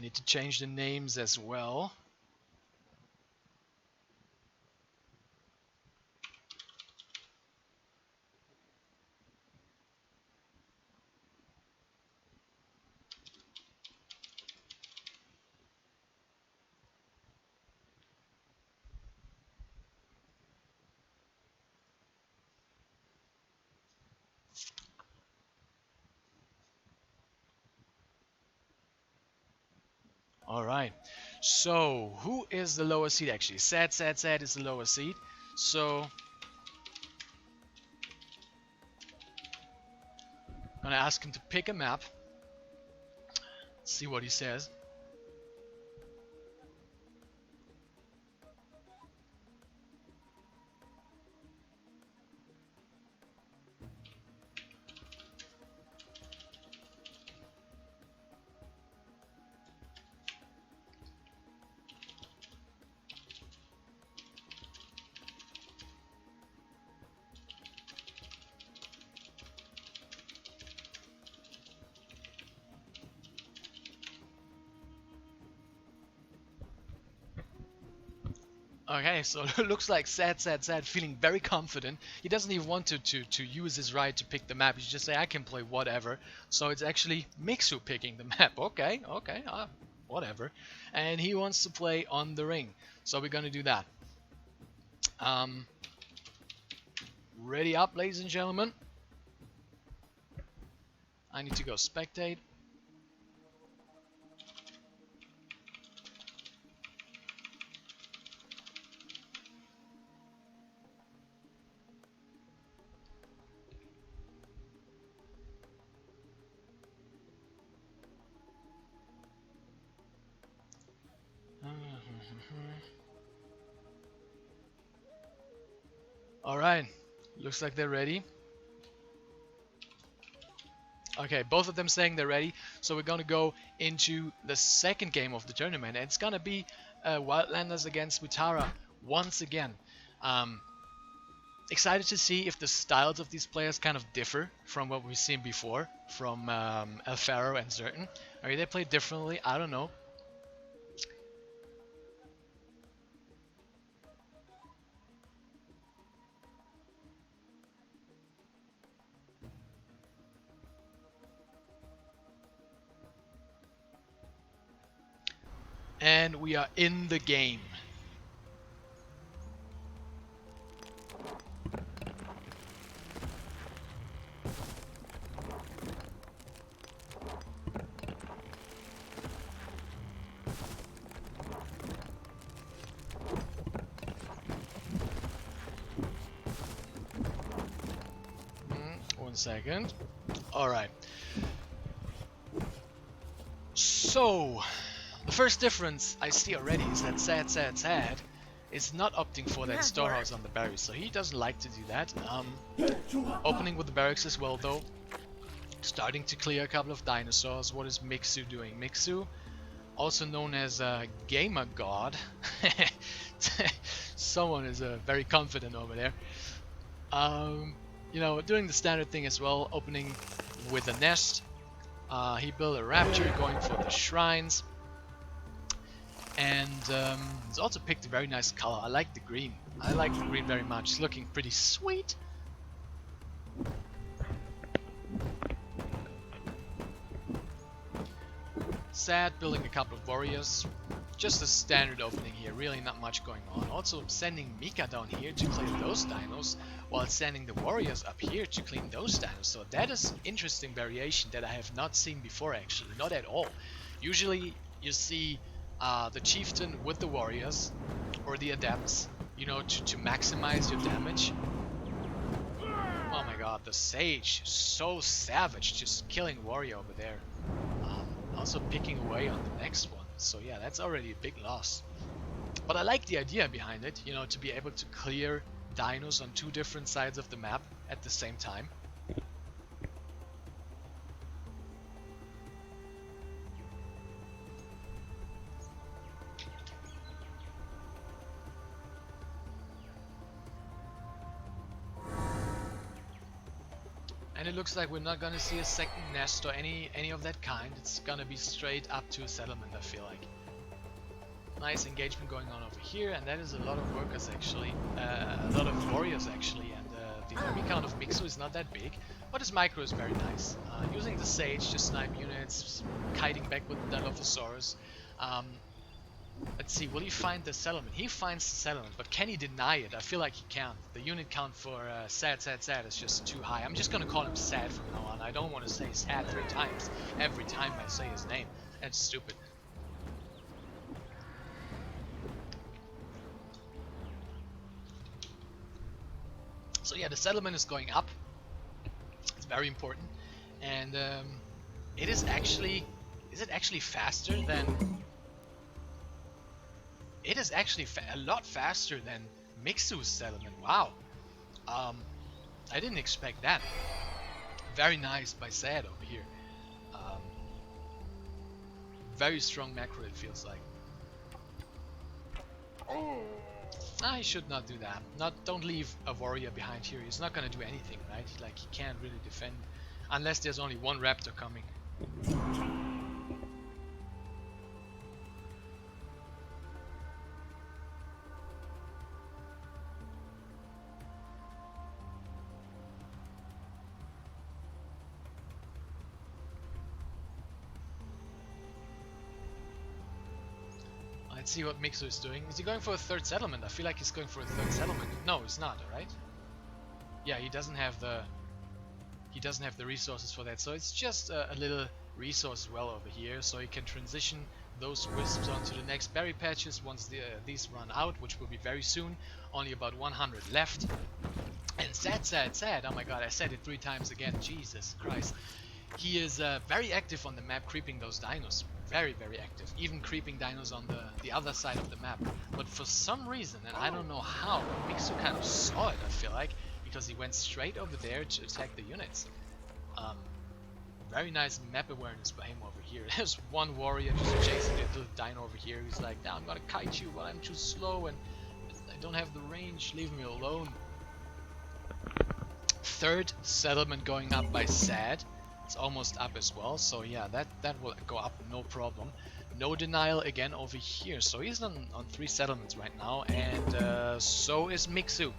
I need to change the names as well. Alright, so who is the lowest seed actually? SadSadSad is the lowest seed. So I'm gonna ask him to pick a map. See what he says. Okay, so it looks like SadSadSad feeling very confident. He doesn't even want to use his right to pick the map. He just say, I can play whatever. So it's actually Mixu picking the map. Okay, whatever. And he wants to play on the ring. So we're gonna do that. Ready up, ladies and gentlemen. I need to go spectate. Alright, looks like they're ready. Okay, both of them saying they're ready, so we're gonna go into the second game of the tournament, and it's gonna be Wildlanders against Mutara once again. Excited to see if the styles of these players kind of differ from what we've seen before, from Alfaro and Zertan. Maybe they play differently, I don't know. And we are in the game. One second. Alright. So, the first difference I see already is that SadSadSad is not opting for that storehouse on the barracks, so he doesn't like to do that. Opening with the barracks as well though. Starting to clear a couple of dinosaurs. What is Mixu doing? Mixu, also known as Gamer God. Someone is very confident over there. You know, doing the standard thing as well, opening with a nest. He built a raptor going for the shrines. And he's also picked a very nice color. I like the green. I like the green very much. It's looking pretty sweet. Sad building a couple of warriors. Just a standard opening here, really not much going on. Also sending Mika down here to clear those dinos, while sending the warriors up here to clean those dinos. So that is interesting variation that I have not seen before actually, not at all. Usually you see the chieftain with the warriors, or the adepts, you know, to maximize your damage. Oh my god, the sage, so savage, just killing warrior over there. Also picking away on the next one. So yeah, that's already a big loss. But I like the idea behind it, you know, to be able to clear dinos on two different sides of the map at the same time. And it looks like we're not gonna see a second nest or any of that kind. It's gonna be straight up to a settlement, I feel like. Nice engagement going on over here, and that is a lot of workers actually, a lot of warriors actually, and the army count of Mixu is not that big, but his micro is very nice. Using the Sage to snipe units, kiting back with the Dilophosaurus. Let's see, will he find the settlement? He finds the settlement, but can he deny it? I feel like he can't. The unit count for SadSadSad is just too high. I'm just gonna call him Sad from now on. I don't want to say Sad 3 times every time I say his name. That's stupid. So yeah, the settlement is going up. It's very important, and it is actually. Is it actually faster than? It is actually a lot faster than Mixu's settlement. Wow. I didn't expect that. Very nice by Sad over here. Very strong macro, it feels like. I should not do that. Don't leave a warrior behind here. He's not gonna do anything, right? Like, he can't really defend unless there's only one raptor coming. Let's see what Mixu is doing. Is he going for a third settlement? I feel like he's going for a third settlement. No, he's not, right? Yeah, he doesn't have the resources for that. So it's just a little resource well over here, so he can transition those wisps onto the next berry patches once these run out, which will be very soon. Only about 100 left. And SadSadSad, oh my god, I said it 3 times again. Jesus Christ. He is very active on the map, creeping those dinos. Very, very active. Even creeping dinos on the other side of the map. But for some reason, and I don't know how, Mixu kind of saw it, I feel like, because he went straight over there to attack the units. Very nice map awareness by him over here. There's one warrior just chasing the little dino over here. He's like, nah, I'm gonna kite you, but I'm too slow and I don't have the range. Leave me alone. Third settlement going up by Sad. It's almost up as well, so yeah, that will go up, no problem. No denial again over here, so he's on 3 settlements right now, and so is Mixu.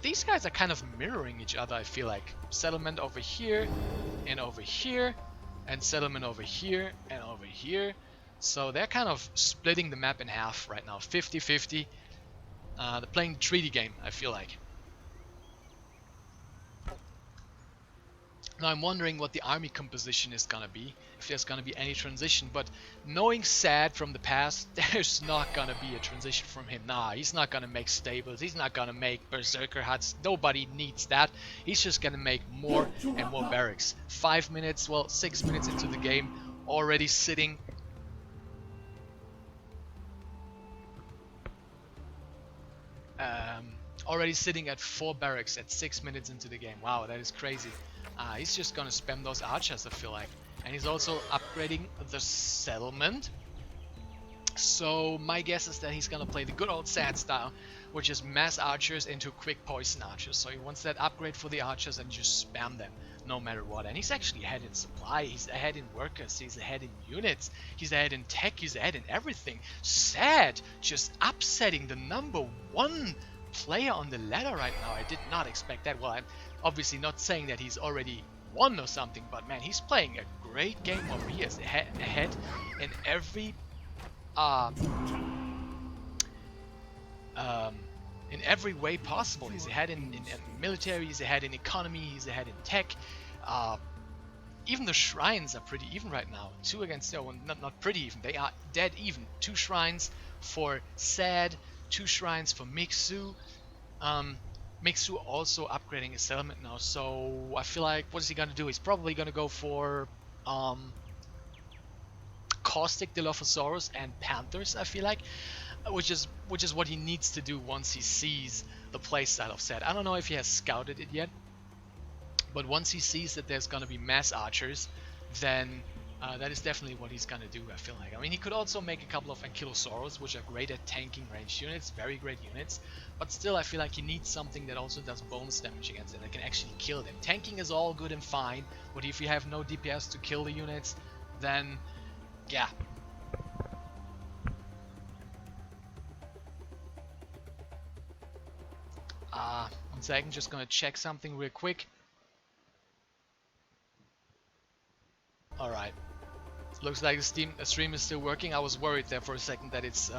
These guys are kind of mirroring each other, I feel like. Settlement over here, and over here, and settlement over here, and over here. So they're kind of splitting the map in half right now, 50-50. They're playing the treaty game, I feel like. Now I'm wondering what the army composition is gonna be, if there's gonna be any transition, but knowing Sad from the past, there's not gonna be a transition from him. Nah, he's not gonna make stables, he's not gonna make berserker huts, nobody needs that. He's just gonna make more and more barracks. 5 minutes, well, 6 minutes into the game, already sitting at 4 barracks at 6 minutes into the game. Wow, that is crazy. He's just gonna spam those archers, I feel like. And he's also upgrading the settlement. So my guess is that he's gonna play the good old Sad style, which is mass archers into quick poison archers. So he wants that upgrade for the archers and just spam them no matter what. And he's actually ahead in supply, he's ahead in workers, he's ahead in units, he's ahead in tech, he's ahead in everything. Sad just upsetting the #1 player on the ladder right now. I did not expect that. Well, I'm obviously not saying that he's already won or something, but man, he's playing a great game over here. He's ahead in every way possible. He's ahead in military, he's ahead in economy, he's ahead in tech. Even the shrines are pretty even right now. 2 against, no, not pretty even, they are dead even. 2 shrines for Sad, 2 shrines for Mixu. Mixu also upgrading his settlement now, so I feel like, what is he gonna do? He's probably gonna go for Caustic Dilophosaurus and Panthers, I feel like, which is what he needs to do once he sees the playstyle of Sad. I don't know if he has scouted it yet, but once he sees that there's gonna be mass archers, then That is definitely what he's gonna do, I feel like. I mean, he could also make a couple of Ankylosaurus, which are great at tanking ranged units, very great units, but still I feel like he needs something that also does bonus damage against it, that can actually kill them. Tanking is all good and fine, but if you have no DPS to kill the units, then yeah. One second, just gonna check something real quick. Alright. Looks like the stream is still working. I was worried there for a second that it's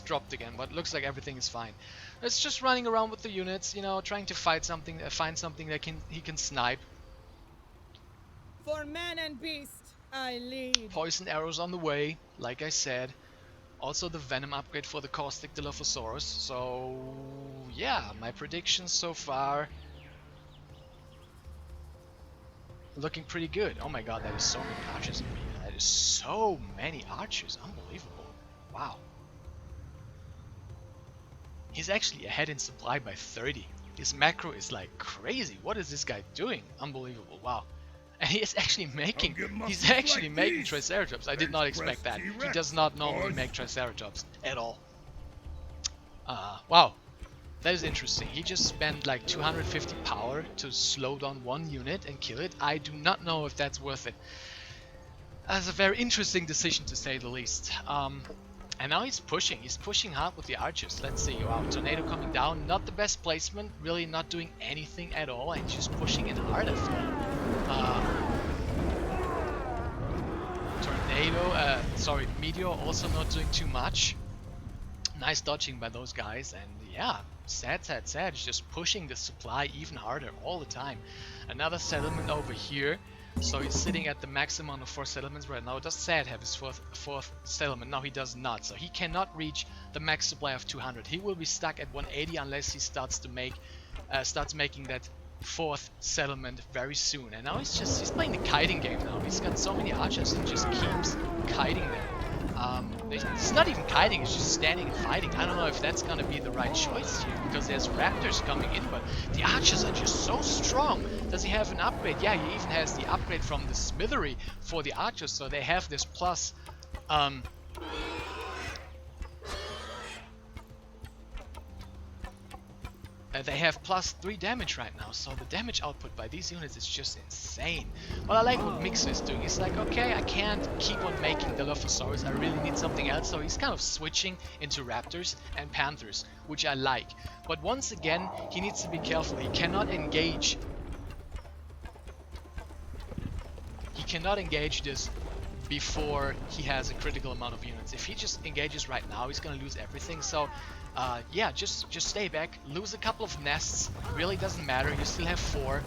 dropped again, but it looks like everything is fine. It's just running around with the units, you know, trying to find something that he can snipe. For man and beast, I lead. Poison arrows on the way, like I said. Also the venom upgrade for the caustic Dilophosaurus. So yeah, my predictions so far looking pretty good. Oh my god, that is so many archers in here. That is so many archers. Unbelievable. Wow. He's actually ahead in supply by 30. His macro is like crazy. What is this guy doing? Unbelievable. Wow. And he is actually making, making Triceratops. I did not expect that. He does not normally make Triceratops at all. Wow. That is interesting. He just spent like 250 power to slow down one unit and kill it. I do not know if that's worth it. That's a very interesting decision to say the least. And now he's pushing. He's pushing hard with the archers. Let's see. Wow, tornado coming down. Not the best placement. Really not doing anything at all. And just pushing it hard. Meteor also not doing too much. Nice dodging by those guys. And yeah, SadSadSad is just pushing the supply even harder all the time. Another settlement over here. So he's sitting at the maximum of 4 settlements right now. Does Sad have his fourth settlement? No, he does not. So he cannot reach the max supply of 200. He will be stuck at 180 unless he starts making that 4th settlement very soon. And now he's playing the kiting game now. He's got so many archers and just keeps kiting them. He's not even kiting, he's just standing and fighting. I don't know if that's gonna be the right choice here, because there's raptors coming in, but the archers are just so strong. Does he have an upgrade? Yeah, he even has the upgrade from the smithery for the archers, so they have this plus they have plus 3 damage right now, so the damage output by these units is just insane. Well, I like what Mixu is doing. He's like, okay, I can't keep on making Dilophosaurus, I really need something else, so he's kind of switching into raptors and panthers, which I like. But once again, he needs to be careful. He cannot engage this before he has a critical amount of units. If he just engages right now, he's gonna lose everything. So yeah, just stay back, lose a couple of nests, really doesn't matter, you still have 4,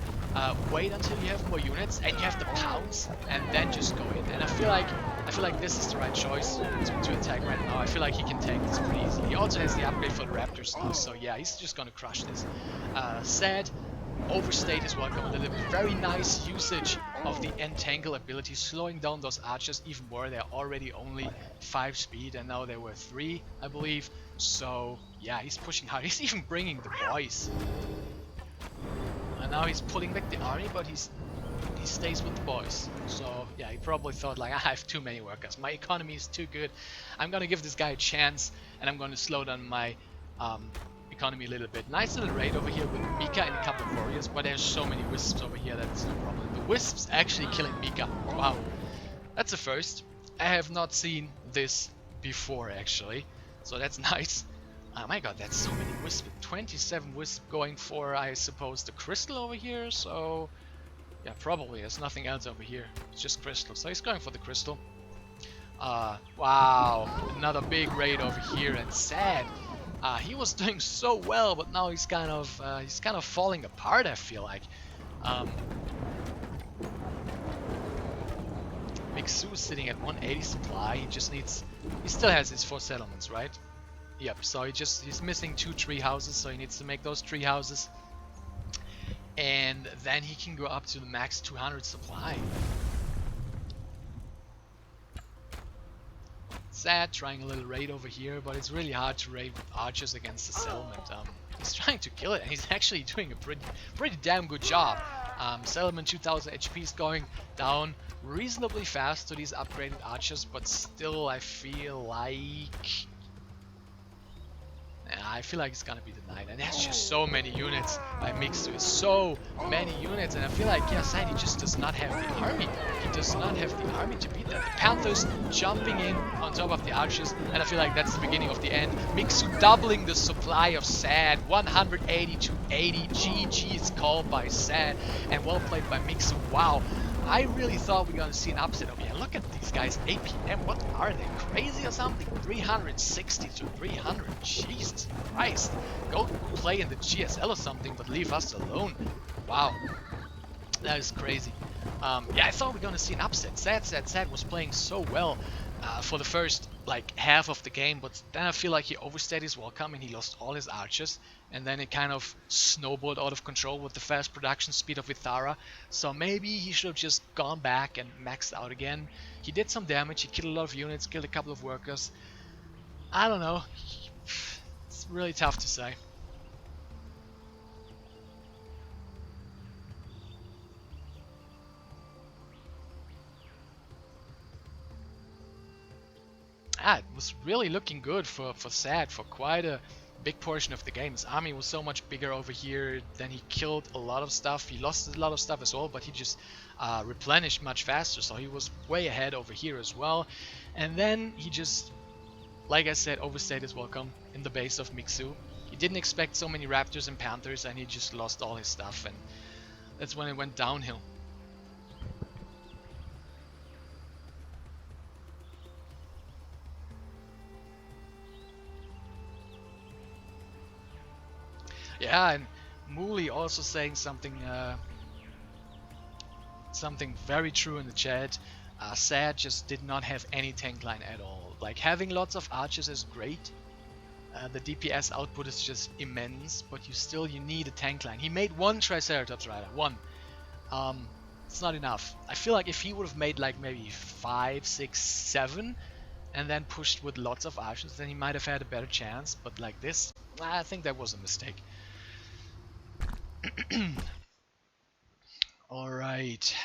wait until you have more units and you have the pounce, and then just go in. And I feel like this is the right choice to attack right now. I feel like he can take this pretty easily. He also has the upgrade for the raptors now, so yeah, he's just gonna crush this. Sad, overstayed is welcome a little bit. Very nice usage of the entangle ability, slowing down those archers even more. They're already only 5 speed and now they were 3, I believe. So yeah, he's pushing hard. He's even bringing the boys. And now he's pulling back the army, but he stays with the boys. So yeah, he probably thought like, I have too many workers. My economy is too good. I'm gonna give this guy a chance and I'm gonna slow down my economy a little bit. Nice little raid over here with Mika and a couple of warriors, but there's so many wisps over here that it's no problem. The wisps actually killing Mika. Wow, that's a first. I have not seen this before actually, so that's nice. Oh my god, that's so many wisps. 27 wisps going for, I suppose, the crystal over here. So yeah, probably there's nothing else over here. It's just crystal. So he's going for the crystal. Wow, another big raid over here. And Sad. He was doing so well, but now he's kind of falling apart, I feel like. Mixu is sitting at 180 supply. He still has his 4 settlements, right? Yep. So he's missing 2 tree houses, so he needs to make those tree houses, and then he can go up to the max 200 supply. Sad, trying a little raid over here, but it's really hard to raid with archers against the settlement. He's trying to kill it, and he's actually doing a pretty damn good job. Settlement 2000 HP is going down reasonably fast to these upgraded archers, but still I feel like it's gonna be denied, and there's just so many units by Mixu. So many units, and I feel like, yeah, Sad, he just does not have the army. He does not have the army to beat that. The Panthers jumping in on top of the archers, and I feel like that's the beginning of the end. Mixu doubling the supply of Sad, 180 to 80. GG is called by Sad, and well played by Mixu. Wow. I really thought we were gonna see an upset over here. Look at these guys, APM, what are they, crazy or something? 360 to 300, Jesus Christ. Go play in the GSL or something, but leave us alone. Wow, that is crazy. Yeah, I thought we were gonna see an upset. SadSadSad was playing so well for the first like half of the game, but then I feel like he overstayed his welcome and he lost all his archers, and then it kind of snowballed out of control with the fast production speed of Ithara. So maybe he should have just gone back and maxed out again. He did some damage, he killed a lot of units, killed a couple of workers. I don't know, it's really tough to say. It was really looking good for Sad for quite a big portion of the game. His army was so much bigger over here, then he killed a lot of stuff, he lost a lot of stuff as well, but he just replenished much faster, so he was way ahead over here as well. And then he just, like I said, overstayed his welcome in the base of Mixu. He didn't expect so many raptors and panthers, and he just lost all his stuff, and that's when it went downhill. Yeah, and Mooley also saying something something very true in the chat. Sad just did not have any tank line at all. Like, having lots of archers is great. The DPS output is just immense, but you need a tank line. He made one Triceratops Rider, one. It's not enough. I feel like if he would have made like maybe 5, 6, 7, and then pushed with lots of archers, then he might have had a better chance. But like this, I think that was a mistake. Alright,